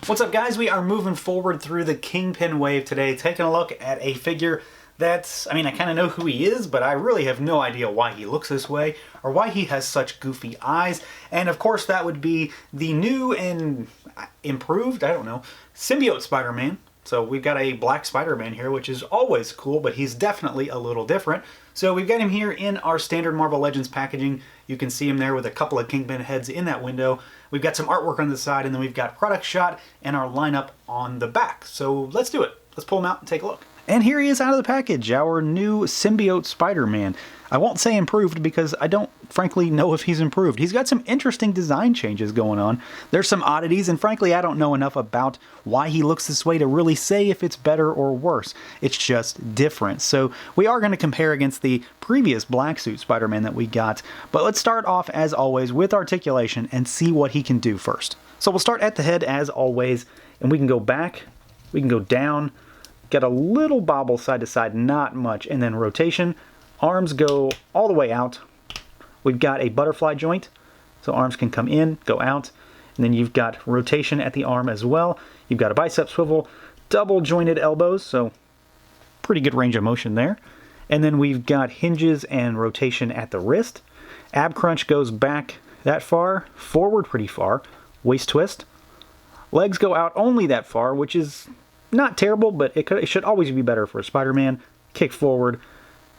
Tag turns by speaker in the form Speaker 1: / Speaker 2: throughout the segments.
Speaker 1: What's up, guys? We are moving forward through the Kingpin wave today, taking a look at a figure that's, I kind of know who he is, but I really have no idea why he looks this way or why he has such goofy eyes. And of course, that would be the new and improved, I don't know, Symbiote Spider-Man. So we've got a black Spider-Man here, which is always cool, but he's definitely a little different. So we've got him here in our standard Marvel Legends packaging. You can see him there with a couple of Kingpin heads in that window. We've got some artwork on the side, and then we've got product shot and our lineup on the back. So let's do it. Let's pull him out and take a look. And here he is out of the package, our new Symbiote Spider-Man. I won't say improved because I don't frankly know if he's improved. He's got some interesting design changes going on. There's some oddities, and frankly I don't know enough about why he looks this way to really say if it's better or worse. It's just different. So we are going to compare against the previous black suit Spider-Man that we got, but let's start off as always with articulation and see what he can do first. So we'll start at the head as always, and we can go back, we can go down, get a little bobble side to side, not much, and then rotation. Arms go all the way out. We've got a butterfly joint, so arms can come in, go out, and then you've got rotation at the arm as well. You've got a bicep swivel, double jointed elbows, so pretty good range of motion there. And then we've got hinges and rotation at the wrist. Ab crunch goes back that far, forward pretty far, waist twist. Legs go out only that far, which is not terrible, but it should always be better for a Spider-Man. Kick forward,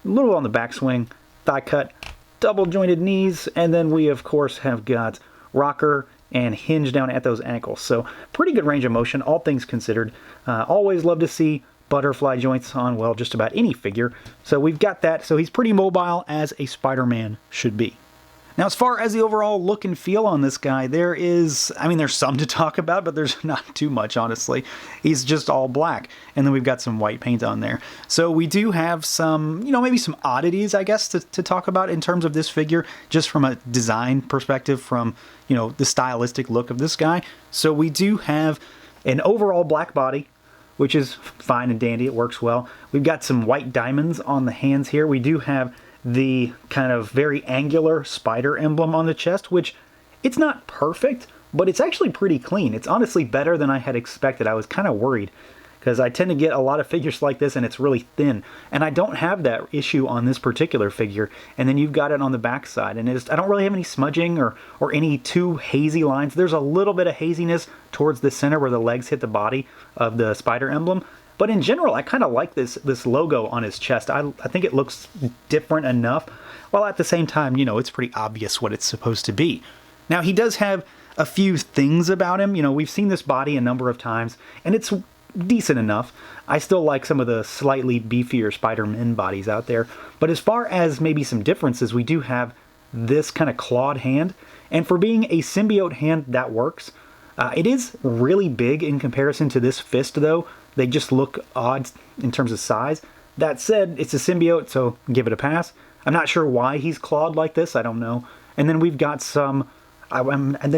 Speaker 1: a little on the backswing, thigh cut, double jointed knees, and then we of course have got rocker and hinge down at those ankles. So pretty good range of motion, all things considered. Always love to see butterfly joints on, well, just about any figure. So we've got that, so he's pretty mobile as a Spider-Man should be. Now, as far as the overall look and feel on this guy, there's some to talk about, but there's not too much, honestly. He's just all black, and then we've got some white paint on there. So we do have some, maybe some oddities, I guess, to talk about in terms of this figure, just from a design perspective, from, the stylistic look of this guy. So we do have an overall black body, which is fine and dandy. It works well. We've got some white diamonds on the hands here. We do have the kind of very angular spider emblem on the chest, which it's not perfect, but it's actually pretty clean. It's honestly better than I had expected. I was kind of worried because I tend to get a lot of figures like this and it's really thin, and I don't have that issue on this particular figure. And then you've got it on the back side, and I don't really have any smudging or any too hazy lines. There's a little bit of haziness towards the center where the legs hit the body of the spider emblem. But in general, I kind of like this logo on his chest. I think it looks different enough, while at the same time, it's pretty obvious what it's supposed to be. Now, he does have a few things about him. We've seen this body a number of times, and it's decent enough. I still like some of the slightly beefier Spider-Man bodies out there. But as far as maybe some differences, we do have this kind of clawed hand. And for being a symbiote hand, that works. It is really big in comparison to this fist, though. They just look odd in terms of size. That said, it's a symbiote, so give it a pass. I'm not sure why he's clawed like this. I don't know. And then we've got some, I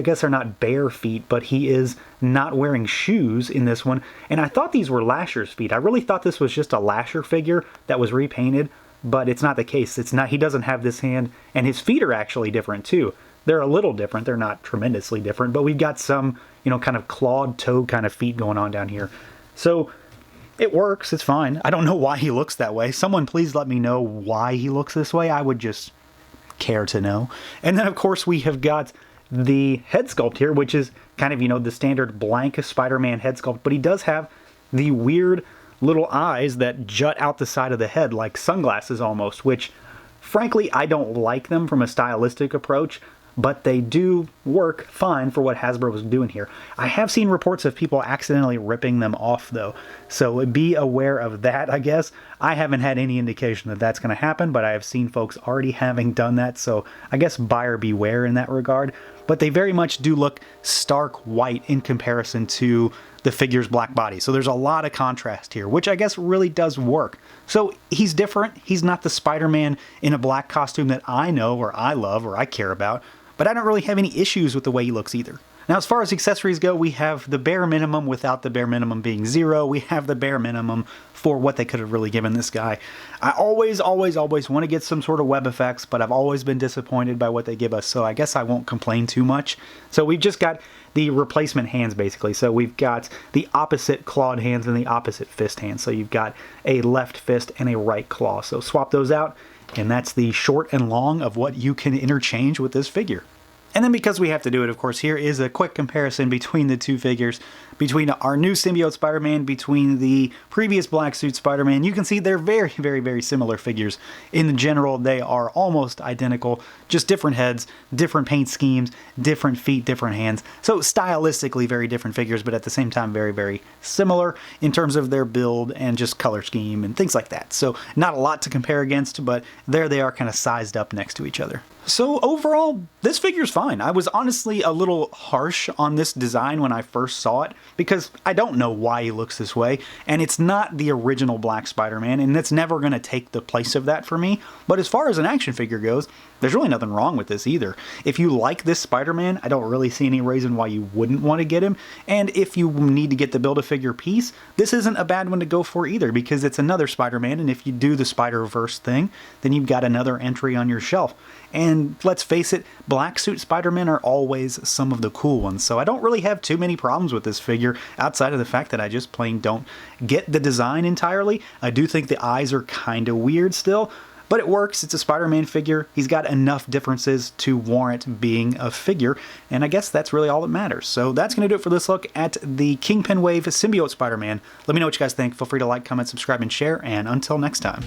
Speaker 1: guess they're not bare feet, but he is not wearing shoes in this one. And I thought these were Lasher's feet. I really thought this was just a Lasher figure that was repainted, but it's not the case. It's not. He doesn't have this hand, and his feet are actually different too. They're a little different. They're not tremendously different, but we've got some, kind of clawed toe kind of feet going on down here. So it works, it's fine. I don't know why he looks that way. Someone please let me know why he looks this way. I would just care to know. And then of course we have got the head sculpt here, which is kind of, the standard blank Spider-Man head sculpt, but he does have the weird little eyes that jut out the side of the head like sunglasses almost, which frankly I don't like them from a stylistic approach. But they do work fine for what Hasbro was doing here. I have seen reports of people accidentally ripping them off, though. So be aware of that, I guess. I haven't had any indication that that's going to happen, but I have seen folks already having done that. So I guess buyer beware in that regard. But they very much do look stark white in comparison to the figure's black body. So there's a lot of contrast here, which I guess really does work. So he's different. He's not the Spider-Man in a black costume that I know or I love or I care about. But I don't really have any issues with the way he looks either. Now, as far as accessories go, we have the bare minimum without the bare minimum being 0. We have the bare minimum for what they could have really given this guy. I always want to get some sort of web effects, but I've always been disappointed by what they give us, so I guess I won't complain too much. So we've just got the replacement hands, basically. So we've got the opposite clawed hands and the opposite fist hands. So you've got a left fist and a right claw. So swap those out, and that's the short and long of what you can interchange with this figure. And then because we have to do it, of course, here is a quick comparison between the two figures, between our new Symbiote Spider-Man, between the previous Black Suit Spider-Man. You can see they're very similar figures. In general, they are almost identical, just different heads, different paint schemes, different feet, different hands. So stylistically very different figures, but at the same time very similar in terms of their build and just color scheme and things like that. So not a lot to compare against, but there they are kind of sized up next to each other. So overall, this figure's fine. I was honestly a little harsh on this design when I first saw it, because I don't know why he looks this way, and it's not the original Black Spider-Man, and it's never going to take the place of that for me. But as far as an action figure goes, there's really nothing wrong with this either. If you like this Spider-Man, I don't really see any reason why you wouldn't want to get him, and if you need to get the Build-A-Figure piece, this isn't a bad one to go for either, because it's another Spider-Man, and if you do the Spider-Verse thing, then you've got another entry on your shelf. And let's face it, Black Suit Spider-Man are always some of the cool ones, so I don't really have too many problems with this figure, outside of the fact that I just plain don't get the design entirely. I do think the eyes are kind of weird still, but it works. It's a Spider-Man figure. He's got enough differences to warrant being a figure, and I guess that's really all that matters. So that's going to do it for this look at the Kingpin Wave Symbiote Spider-Man. Let me know what you guys think. Feel free to like, comment, subscribe, and share, and until next time.